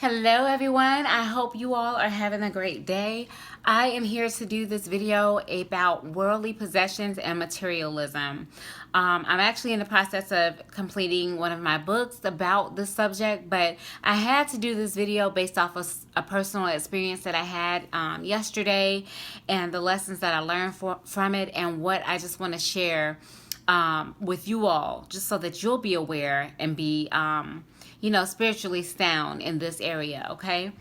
Hello everyone, I hope you all are having a great day. I am here to do this video about worldly possessions and materialism. I'm actually in the process of completing one of my books about this subject, but I had to do this video based off of a personal experience that I had yesterday and the lessons that I learned from it and what I just want to share with you all, just so that you'll be aware and be spiritually sound in this area, okay?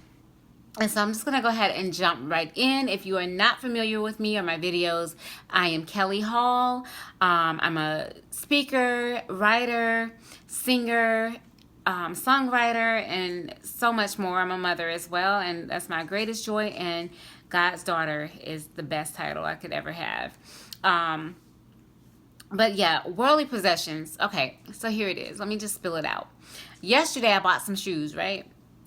And so I'm just going to go ahead and jump right in. If you are not familiar with me or my videos, I am Kelly Hall. I'm a speaker, writer, singer, songwriter, and so much more. I'm a mother as well, and that's my greatest joy. And God's daughter is the best title I could ever have. But yeah, worldly possessions. Okay, so here it is. Let me just spill it out. Yesterday, I bought some shoes, right?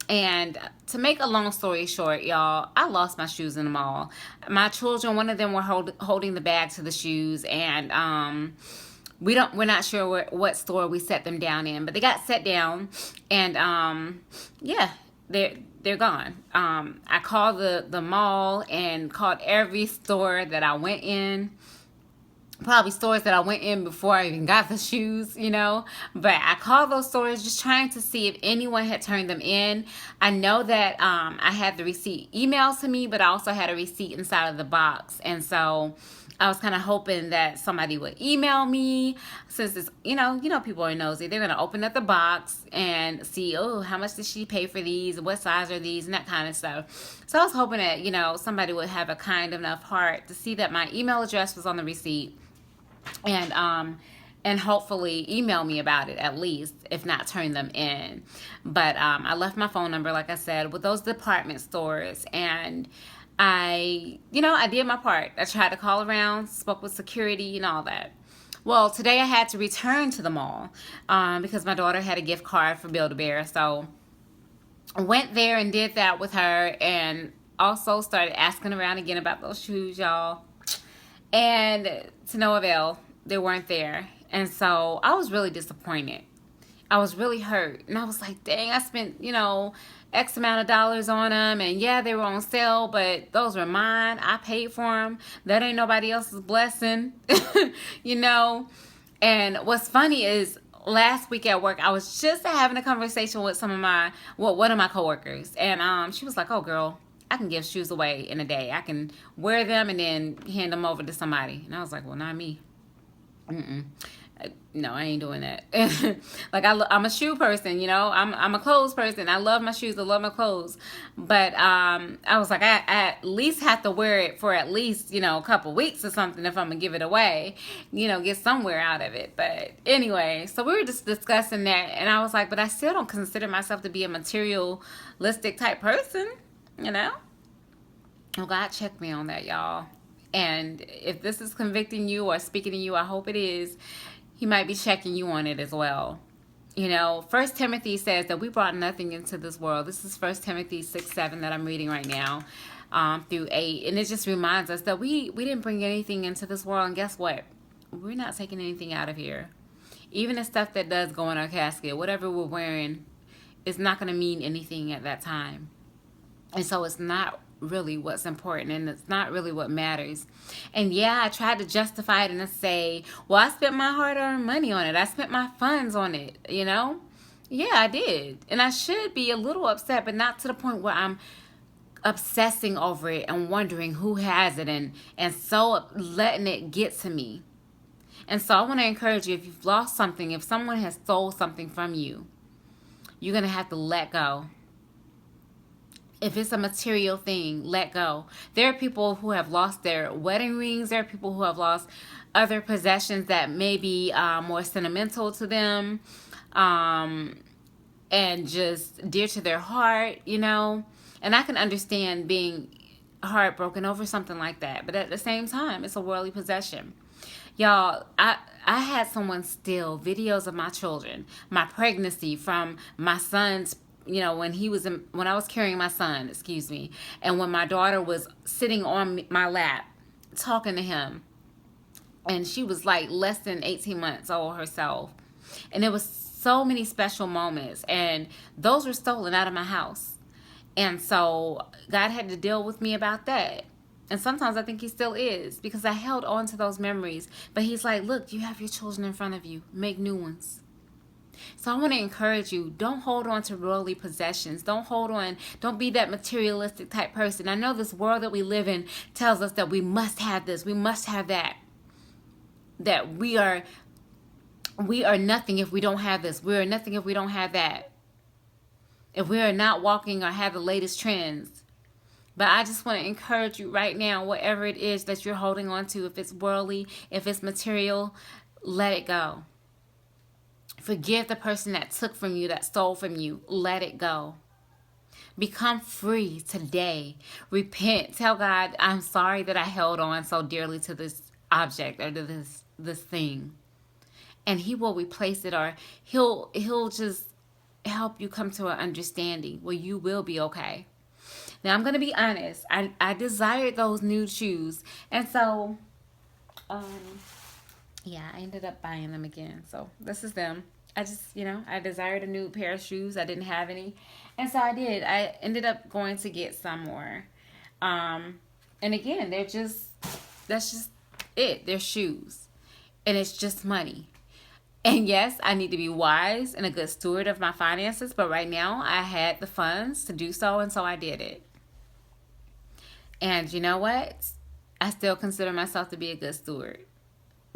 And to make a long story short, y'all, I lost my shoes in the mall. My children, one of them were holding the bag to the shoes, and we're not sure what store we set them down in, but they got set down, and yeah, they're gone. I called the mall and called every store that I went in. Probably stores that I went in before I even got the shoes, but I called those stores just trying to see if anyone had turned them in. I know that I had the receipt emailed to me, but I also had a receipt inside of the box, and so I was kind of hoping that somebody would email me, since it's, people are nosy. They're going to open up the box and see, oh, how much did she pay for these? What size are these? And that kind of stuff. So I was hoping that, somebody would have a kind enough heart to see that my email address was on the receipt, and hopefully email me about it, at least, if not turn them in. But I left my phone number, like I said, with those department stores, and I did my part. I tried to call around, spoke with security and all that. Well, today I had to return to the mall because my daughter had a gift card for Build-A-Bear, so I went there and did that with her, and also started asking around again about those shoes, y'all. And to no avail, they weren't there. And so I was really disappointed. I was really hurt. And I was like, dang, I spent, X amount of dollars on them. And yeah, they were on sale, but those were mine. I paid for them. That ain't nobody else's blessing, And what's funny is last week at work, I was just having a conversation with one of my coworkers. And she was like, oh, girl, I can give shoes away in a day. I can wear them and then hand them over to somebody. And I was like, well, not me. No, I ain't doing that. Like, I'm a shoe person, I'm a clothes person. I love my shoes. I love my clothes. But I was like, I at least have to wear it for at least, a couple weeks or something if I'm going to give it away, get somewhere out of it. But anyway, so we were just discussing that. And I was like, but I still don't consider myself to be a materialistic type person. Well, God checked me on that, y'all. And if this is convicting you or speaking to you, I hope it is. He might be checking you on it as well. First Timothy says that we brought nothing into this world. This is First Timothy 6:7 that I'm reading right now, through 8. And it just reminds us that we didn't bring anything into this world. And guess what? We're not taking anything out of here. Even the stuff that does go in our casket, whatever we're wearing, is not going to mean anything at that time. And so it's not really what's important, and it's not really what matters. And yeah, I tried to justify it and to say, well, I spent my hard-earned money on it. I spent my funds on it, Yeah, I did. And I should be a little upset, but not to the point where I'm obsessing over it and wondering who has it and so letting it get to me. And so I want to encourage you, if you've lost something, if someone has stole something from you, you're going to have to let go. If it's a material thing, let go. There are people who have lost their wedding rings. There are people who have lost other possessions that may be more sentimental to them, and just dear to their heart, And I can understand being heartbroken over something like that. But at the same time, it's a worldly possession. Y'all, I had someone steal videos of my children, my pregnancy, from my son's, when I was carrying my son, and when my daughter was sitting on my lap talking to him, and she was like less than 18 months old herself. And it was so many special moments, and those were stolen out of my house. And so God had to deal with me about that. And sometimes I think he still is, because I held on to those memories. But he's like, look, you have your children in front of you. Make new ones. So I want to encourage you, don't hold on to worldly possessions. Don't hold on. Don't be that materialistic type person. I know this world that we live in tells us that we must have this, we must have that. That we are nothing if we don't have this. We are nothing if we don't have that. If we are not walking or have the latest trends. But I just want to encourage you right now, whatever it is that you're holding on to, if it's worldly, if it's material, let it go. Forgive the person that took from you, that stole from you. Let it go. Become free today. Repent. Tell God, I'm sorry that I held on so dearly to this object or to this thing. And he will replace it, or he'll just help you come to an understanding where you will be okay. Now, I'm going to be honest. I desired those new shoes. And so, yeah, I ended up buying them again. So this is them. I just, I desired a new pair of shoes. I didn't have any. And so I did. I ended up going to get some more. And again, that's just it. They're shoes. And it's just money. And yes, I need to be wise and a good steward of my finances. But right now, I had the funds to do so. And so I did it. And you know what? I still consider myself to be a good steward,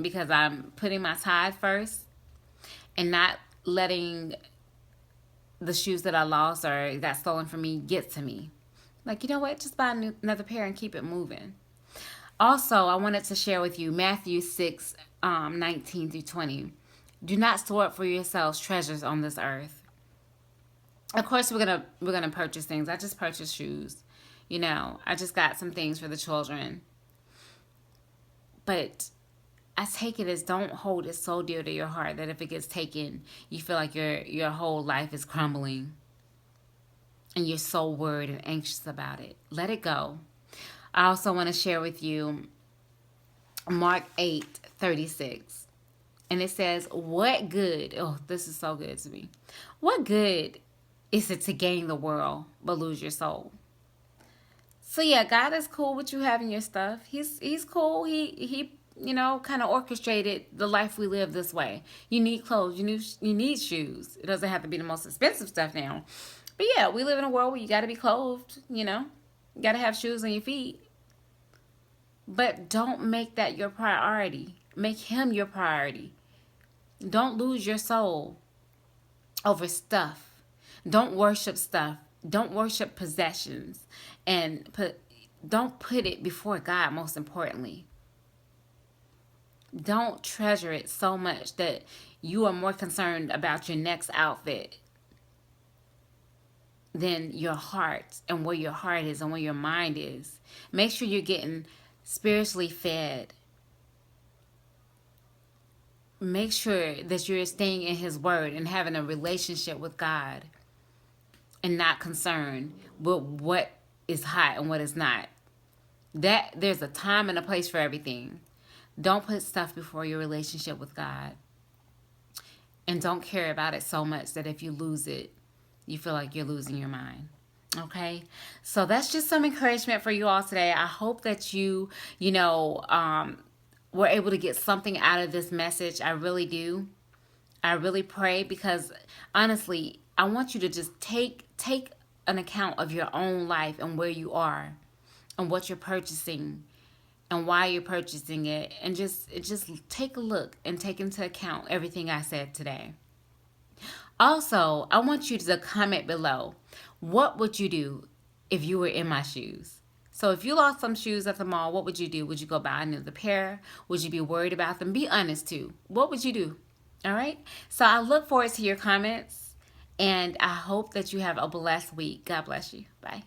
because I'm putting my tithe first and not letting the shoes that I lost or got stolen from me get to me. Like, you know what? Just buy another pair and keep it moving. Also, I wanted to share with you Matthew 6, 19 through 20. Do not store up for yourselves treasures on this earth. Of course, we're gonna purchase things. I just purchased shoes. I just got some things for the children. But I take it as, don't hold it so dear to your heart that if it gets taken, you feel like your whole life is crumbling. And you're so worried and anxious about it. Let it go. I also want to share with you Mark 8:36. And it says, what good, oh, this is so good to me. What good is it to gain the world but lose your soul? So yeah, God is cool with you having your stuff. He's cool. He kind of orchestrated the life we live this way. You need clothes. You need shoes. It doesn't have to be the most expensive stuff now. But yeah, we live in a world where you got to be clothed. You got to have shoes on your feet. But don't make that your priority. Make him your priority. Don't lose your soul over stuff. Don't worship stuff. Don't worship possessions. And don't put it before God, most importantly. Don't treasure it so much that you are more concerned about your next outfit than your heart and where your heart is and where your mind is. Make sure you're getting spiritually fed. Make sure that you're staying in his word and having a relationship with God, and not concerned with what is hot and what is not. That there's a time and a place for everything. Don't put stuff before your relationship with God. And don't care about it so much that if you lose it, you feel like you're losing your mind. Okay? So that's just some encouragement for you all today. I hope that you were able to get something out of this message. I really do. I really pray, because honestly, I want you to just take an account of your own life and where you are and what you're purchasing and why you're purchasing it, and just take a look and take into account everything I said today. Also, I want you to comment below, what would you do if you were in my shoes? So if you lost some shoes at the mall, what would you do? Would you go buy another pair? Would you be worried about them? Be honest too. What would you do? All right? So I look forward to your comments, and I hope that you have a blessed week. God bless you. Bye.